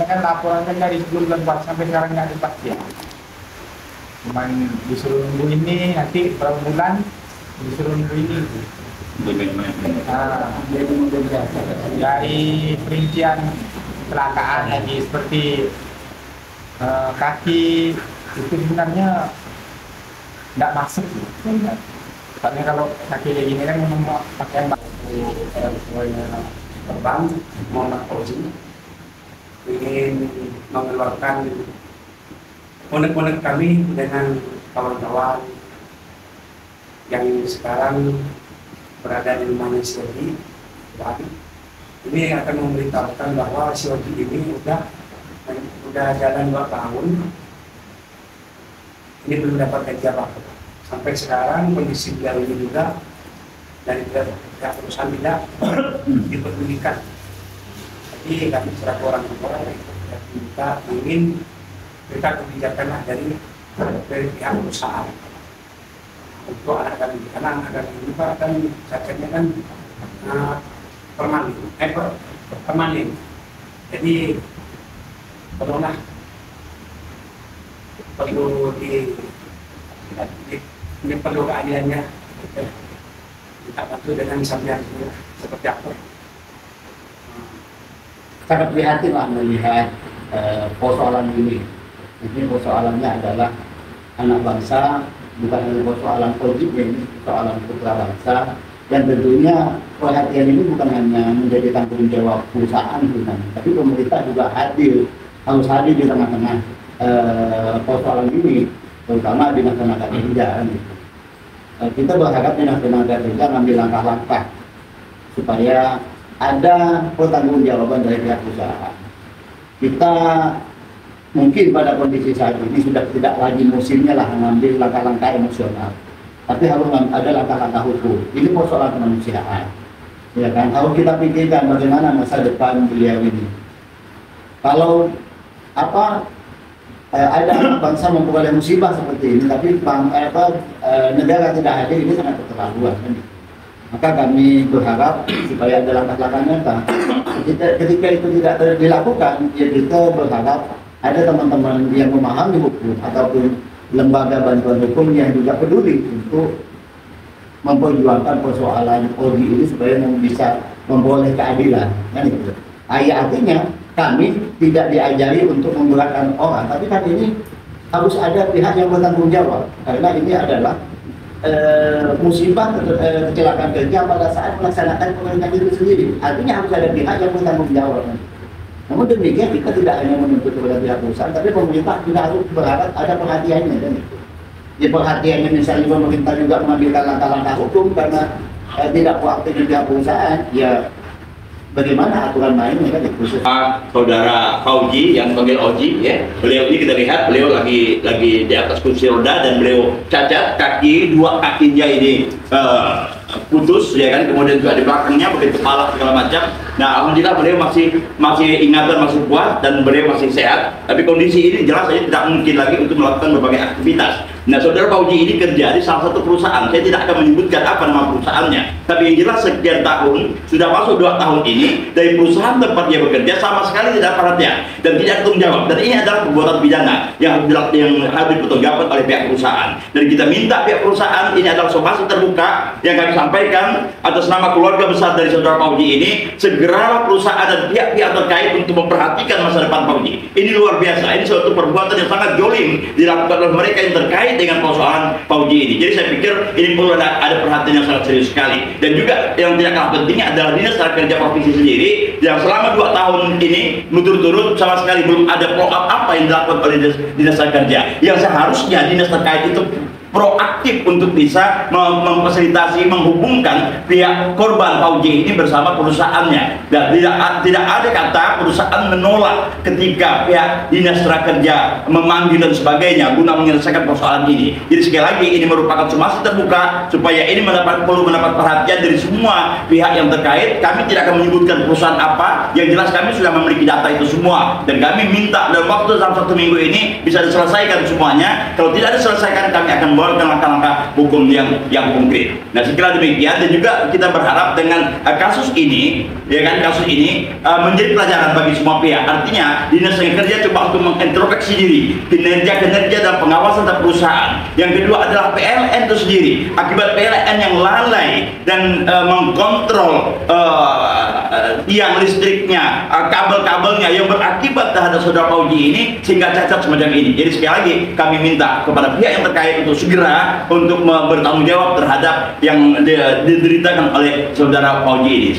kan laporan kan dari sebelum bulan sampai sekarang nggak ada kepastian. Cuman disuruh nunggu ini, nanti berapa bulan disuruh nunggu ini. Dari perincian kecelakaan lagi seperti kaki itu sebenarnya nggak masuk. Soalnya kalau kaki kayak gini kan memang pakaian terbang Muhammad Fauzi ingin mengeluarkan bonek-bonek kami dengan kawan-kawan yang sekarang berada di rumahnya Siogi. Ini akan memberitahukan bahwa Siogi ini udah jalan 2 tahun ini belum dapat gaji apa-apa. Sampai sekarang kondisi beliau ini juga dari pihak perusahaan tidak dipedulikan. Jadi kami selaku orang tua kita ingin kita kebijakan dari pihak perusahaan untuk anak kami, karena anak kami ini Pak kan cacatnya kan permanen. Jadi tolonglah perlu ini perlu keadilannya. Kita bantu dengan sambian seperti apa. Sangat prihatin lah melihat persoalan ini. Ini persoalannya adalah anak bangsa, bukan hanya persoalan politik, ini persoalan putra bangsa. Dan tentunya perhatian ini bukan hanya menjadi tanggung jawab perusahaan, tapi pemerintah juga harus hadir di tengah-tengah persoalan ini, terutama di tenaga kerja. Kita berharap dinas tenaga kerja mengambil langkah-langkah supaya ada pertanggungjawaban dari pihak perusahaan. Kita mungkin pada kondisi saat ini sudah tidak lagi musimnya lah mengambil langkah-langkah emosional, tapi harus ada langkah-langkah hukum. Ini persoalan kemanusiaan, ya kan? Harus kita pikirkan bagaimana masa depan beliau ini. Kalau ada anak bangsa memperoleh musibah seperti ini, tapi negara tidak hadir, ini sangat keterlaluan. Maka kami berharap supaya ada langkah-langkah nyata. Ketika itu tidak dilakukan, ya kita berharap ada teman-teman yang memahami hukum ataupun lembaga bantuan hukum yang juga peduli untuk memperjuangkan persoalan ODI ini supaya bisa memperoleh keadilan. Kan itu. Artinya kami tidak diajari untuk memberatkan orang, tapi kan ini harus ada pihak yang bertanggung jawab, karena ini adalah musibah kecelakaan kerja pada saat melaksanakan pekerjaan itu sendiri. Artinya harus ada pihak yang bertanggung jawab. Namun demikian kita tidak hanya menuntut kepada pihak perusahaan, tapi pemerintah juga harus berharap ada perhatiannya. Dan itu. Di perhatiannya misalnya pemerintah juga mengambilkan langkah-langkah hukum karena tidak proaktif di pihak perusahaan, ya bagaimana aturan mainnya kan itu. Saudara Fauzi yang panggil Oji, ya, beliau ini kita lihat beliau lagi di atas kursi roda dan beliau cacat, dua kakinya ini putus, ya kan, kemudian juga di belakangnya begitu kepala segala macam. Nah, alhamdulillah beliau masih ingatan, masih kuat dan beliau masih sehat. Tapi kondisi ini jelas saja tidak mungkin lagi untuk melakukan berbagai aktivitas. Nah, saudara Fauzi ini kerja di salah satu perusahaan. Saya tidak akan menyebutkan apa nama perusahaannya, tapi yang jelas sekian tahun, sudah masuk 2 tahun ini dari perusahaan tempat dia bekerja sama sekali tidak perhatian dan tidak tanggung jawab. Dan ini adalah perbuatan pidana yang harus dipertanggungjawabkan oleh pihak perusahaan. Dan kita minta pihak perusahaan, ini adalah somasi terbuka yang kami sampaikan atas nama keluarga besar dari saudara Fauzi ini, segeralah perusahaan dan pihak-pihak terkait untuk memperhatikan masa depan Fauzi. Ini luar biasa, ini suatu perbuatan yang sangat jolim dilakukan oleh mereka yang terkait dengan persoalan Fauzi ini. Jadi saya pikir ini perlu ada perhatian yang sangat serius sekali. Dan juga yang tidak kalah pentingnya adalah dinas tenaga kerja provinsi sendiri yang selama 2 tahun ini berturut-turut sama sekali belum ada follow up apa yang dilakukan oleh dinas tenaga kerja. Yang seharusnya dinas terkait itu proaktif untuk bisa memfasilitasi, menghubungkan pihak korban Fauzi ini bersama perusahaannya. Dan tidak ada kata perusahaan menolak ketika pihak dinas tenaga kerja memanggil dan sebagainya guna menyelesaikan persoalan ini. Jadi sekali lagi ini merupakan somasi terbuka supaya ini perlu mendapat perhatian dari semua pihak yang terkait. Kami tidak akan menyebutkan perusahaan apa, yang jelas kami sudah memiliki data itu semua dan kami minta dalam waktu dalam 1 minggu ini bisa diselesaikan semuanya. Kalau tidak diselesaikan, kami akan mengeluarkan langkah-langkah hukum yang konkret. Nah, sekira demikian, dan juga kita berharap dengan kasus ini, ya kan, kasus ini menjadi pelajaran bagi semua pihak. Artinya Dinas Tenaga Kerja coba untuk mengintrospeksi diri kinerja dan pengawasan terhadap perusahaan. Yang kedua adalah PLN itu sendiri. Akibat PLN yang lalai dan mengkontrol tiang listriknya, kabel-kabelnya yang berakibat terhadap saudara Fauji ini sehingga cacat semacam ini. Jadi sekali lagi kami minta kepada pihak yang terkait untuk segera untuk bertanggung jawab terhadap yang dideritakan oleh saudara Fauji ini.